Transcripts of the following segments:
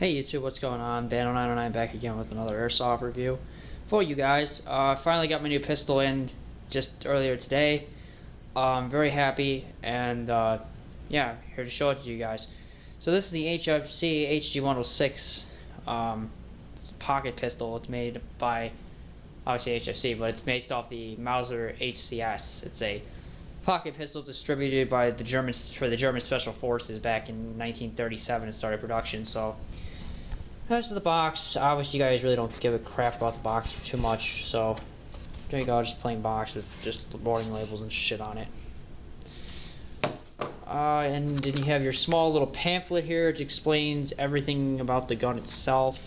Hey YouTube, what's going on? Bano909 back again with another airsoft review for you guys. Finally got my new pistol in just earlier today. Very happy, and yeah, here to show it to you guys. So this is the HFC HG 106. It's a pocket pistol. It's made by obviously HFC, but it's based off the Mauser HCS. It's a pocket pistol distributed by the Germans for the German Special Forces back in 1937 and started production. So that's the box. Obviously, you guys really don't give a crap about the box too much, so there you go, just plain box with just warning labels and shit on it. And then you have your small little pamphlet here, which explains everything about the gun itself.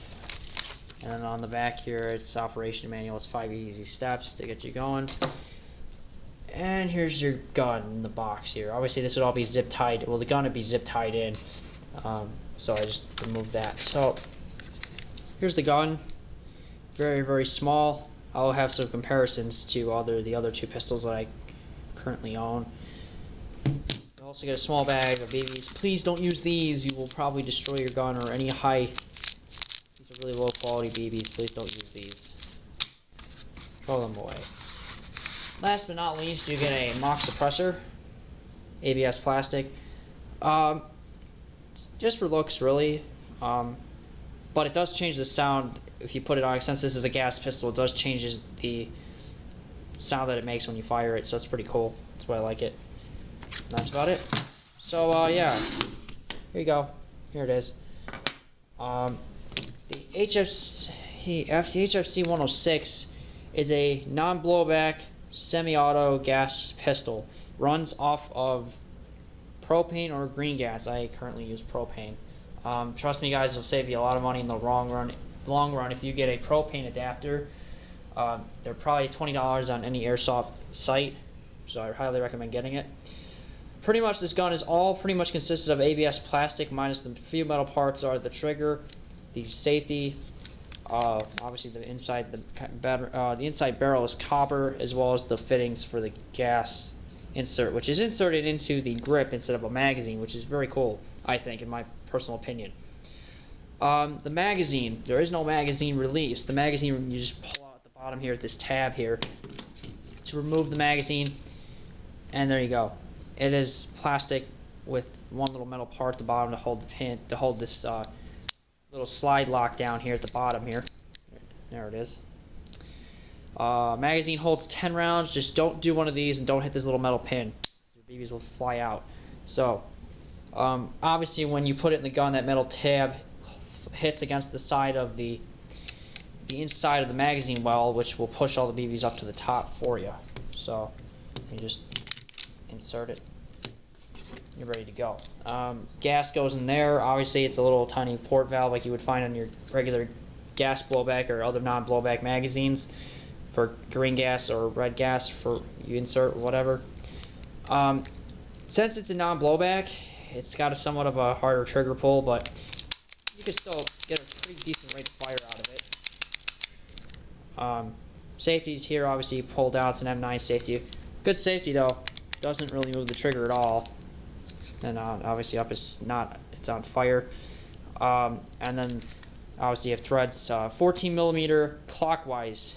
And then on the back here, it's operation manual. It's 5 easy steps to get you going. And here's your gun in the box here. Obviously, this would all be zip tied. Well, the gun would be zip tied in, so I just removed that. So here's the gun. Very, very small. I'll have some comparisons to the other two pistols that I currently own. You also get a small bag of BBs. Please don't use these. You will probably destroy your gun or any high. These are really low quality BBs. Please don't use these. Throw them away. Last but not least, you get a mock suppressor, ABS plastic. Just for looks, really. But it does change the sound if you put it on. Since this is a gas pistol, it does change the sound that it makes when you fire it, so it's pretty cool. That's why I like it. And that's about it. So yeah, here you go. Here it is. The HFC 106 is a non-blowback semi-auto gas pistol. Runs off of propane or green gas. I currently use propane. Trust me, guys, it'll save you a lot of money in the long run. If you get a propane adapter, they're probably $20 on any airsoft site, so I highly recommend getting it. Pretty much, this gun is all pretty much consisted of ABS plastic, minus the few metal parts are the trigger, the safety. Obviously, the inside barrel is copper, as well as the fittings for the gas insert, which is inserted into the grip instead of a magazine, which is very cool, I think, in my personal opinion. The magazine, there is no magazine release. The magazine, you just pull out at the bottom here at this tab here to remove the magazine, and there you go. It is plastic with one little metal part at the bottom to hold the pin, to hold this little slide lock down here at the bottom here. There it is. Magazine holds 10 rounds. Just don't do one of these and don't hit this little metal pin. Your BBs will fly out. So, obviously, when you put it in the gun, that metal tab hits against the side of the inside of the magazine well, which will push all the BBs up to the top for you. So, you just insert it. You're ready to go. Gas goes in there. Obviously, it's a little tiny port valve like you would find on your regular gas blowback or other non-blowback magazines for green gas or red gas for you insert or whatever. Since it's a non-blowback, it's got a somewhat of a harder trigger pull, but you can still get a pretty decent rate of fire out of it. Safety's here, obviously you pull down. It's an M9 safety. Good safety though. Doesn't really move the trigger at all. And obviously up is not, it's on fire. And then obviously you have threads, 14mm clockwise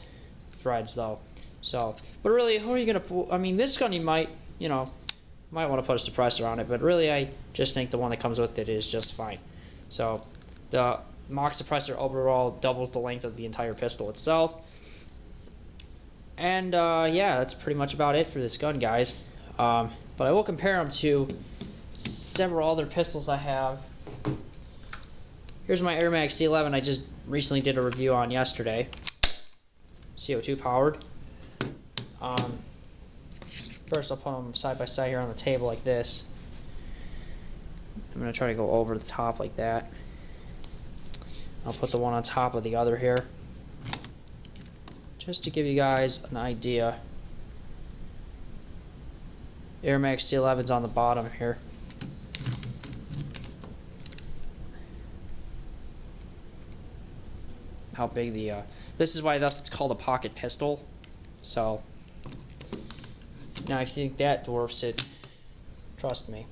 threads though. So, but really, who are you gonna pull? I mean, this gun you might want to put a suppressor on it, but really I just think the one that comes with it is just fine. So the mock suppressor overall doubles the length of the entire pistol itself. And yeah, that's pretty much about it for this gun, guys. But I will compare them to several other pistols I have. Here's my Air Max C11 I just recently did a review on yesterday. CO2 powered. First I'll put them side by side here on the table like this. I'm going to try to go over the top like that. I'll put the one on top of the other here, just to give you guys an idea. Air Max C11's on the bottom here. How big the this is why thus it's called a pocket pistol. So now if you think that dwarfs it, trust me.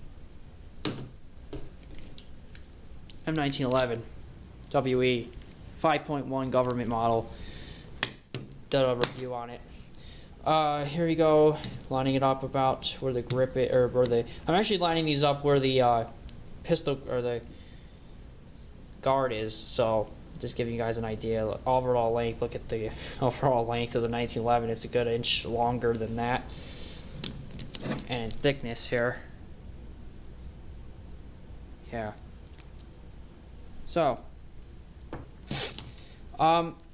M1911 WE 5.1 government model. Did a review on it. Here we go, lining it up about where the grip it, or where the, I'm actually lining these up where the pistol or the guard is, so just giving you guys an idea. Look, overall length, look at the overall length of the 1911, it's a good inch longer than that. And thickness here. Yeah. So,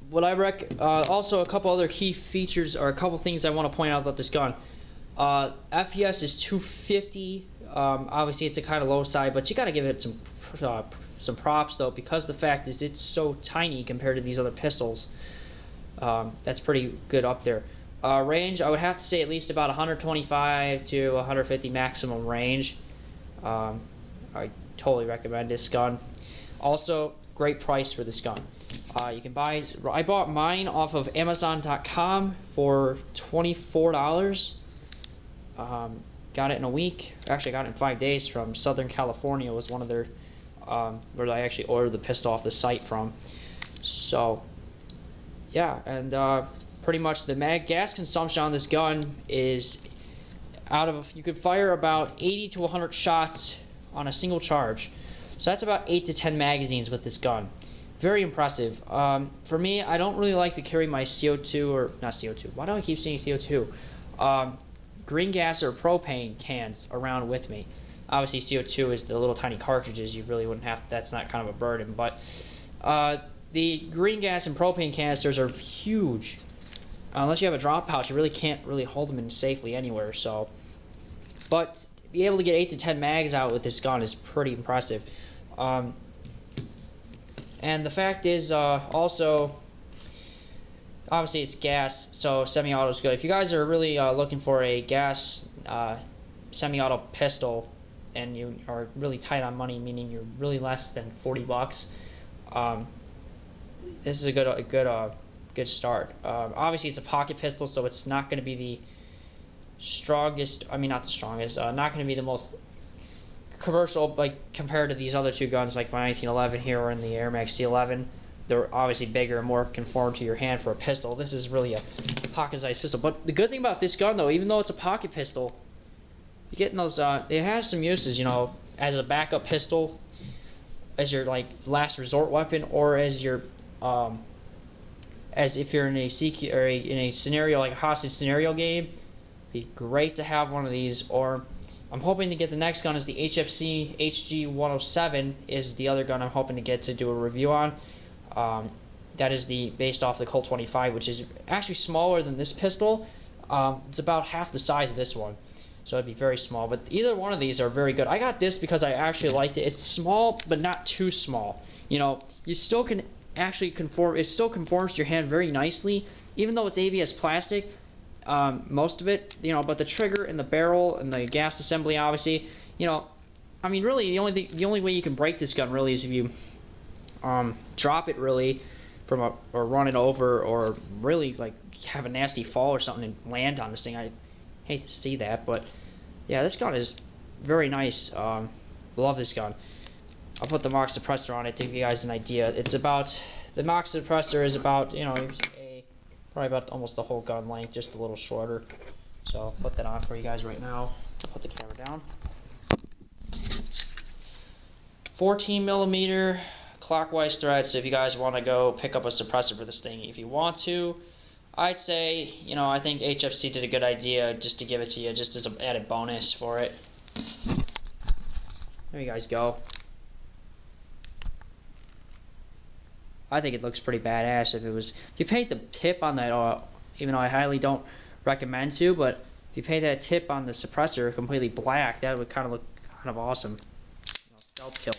what I also a couple other key features, or a couple things I want to point out about this gun. FPS is 250. Obviously, it's a kind of low side, but you got to give it some props though, because the fact is it's so tiny compared to these other pistols. That's pretty good up there. Range, I would have to say at least about 125 to 150 maximum range. I totally recommend this gun. Also, great price for this gun. You can buy, I bought mine off of Amazon.com for $24. Got it in a week. Actually, I got it in 5 days from Southern California. It was one of their, where I actually ordered the pistol off the site from. So, yeah, and pretty much the gas consumption on this gun is you could fire about 80 to 100 shots on a single charge. So that's about 8 to 10 magazines with this gun. Very impressive. For me, I don't really like to carry my CO2, or not CO2, why do I keep saying CO2? Green gas or propane cans around with me. Obviously CO2 is the little tiny cartridges, you really wouldn't have, that's not kind of a burden, but the green gas and propane canisters are huge. Unless you have a drop pouch, you really can't really hold them in safely anywhere, so. But be able to get 8 to 10 mags out with this gun is pretty impressive. And the fact is, also, obviously it's gas, so semi-auto is good. If you guys are really looking for a gas semi-auto pistol, and you are really tight on money, meaning you're really less than 40 bucks, this is a good start. Obviously it's a pocket pistol, so it's not going to be the strongest, I mean not the strongest, not going to be the most commercial, like compared to these other two guns like my 1911 here, or in the Air Max C11. They're obviously bigger and more conformed to your hand for a pistol. This is really a pocket-sized pistol. But the good thing about this gun though, even though it's a pocket pistol, you get those, it has some uses, you know, as a backup pistol, as your like last resort weapon, or as your as if you're in a CQ, or in a scenario like a hostage scenario game. Be great to have one of these. Or I'm hoping to get the next gun is the HFC HG 107 is the other gun I'm hoping to get to do a review on. That is based off the Colt 25, which is actually smaller than this pistol. It's about half the size of this one, so it'd be very small. But either one of these are very good. I got this because I actually liked it. It's small, but not too small. You know, you still can actually conform. It still conforms to your hand very nicely, even though it's ABS plastic. Most of it, you know, but the trigger and the barrel and the gas assembly, obviously, you know, I mean, really, the only way you can break this gun really is if you drop it really from or run it over, or really like have a nasty fall or something and land on this thing. I hate to see that, but yeah, this gun is very nice. Love this gun. I'll put the Mach suppressor on it to give you guys an idea. It's about, the Mach suppressor is about, you know, probably about almost the whole gun length, just a little shorter. So I'll put that on for you guys right now. Put the camera down. 14 millimeter clockwise thread, so if you guys want to go pick up a suppressor for this thing, if you want to, I'd say, you know, I think HFC did a good idea just to give it to you, just as an added bonus for it. There you guys go. I think it looks pretty badass. If you paint the tip on that, even though I highly don't recommend to, but if you paint that tip on the suppressor completely black, that would kind of look kind of awesome. You know, stealth kill.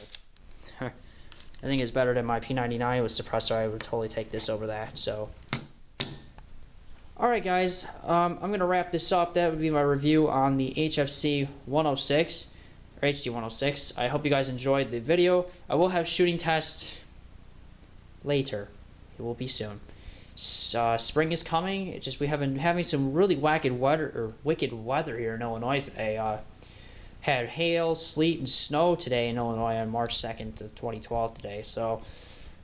I think it's better than my P99 with suppressor. I would totally take this over that. So, alright guys, I'm going to wrap this up. That would be my review on the HFC 106, or HG 106. I hope you guys enjoyed the video. I will have shooting tests later. It will be soon. Spring is coming. It's just we have been having some really wicked weather here in Illinois today. Had hail, sleet, and snow today in Illinois on March 2nd of 2012 today. So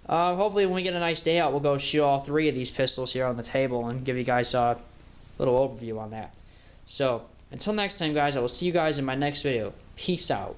Hopefully when we get a nice day out, we'll go shoot all three of these pistols here on the table and give you guys a little overview on that. So, until next time, guys, I will see you guys in my next video. Peace out.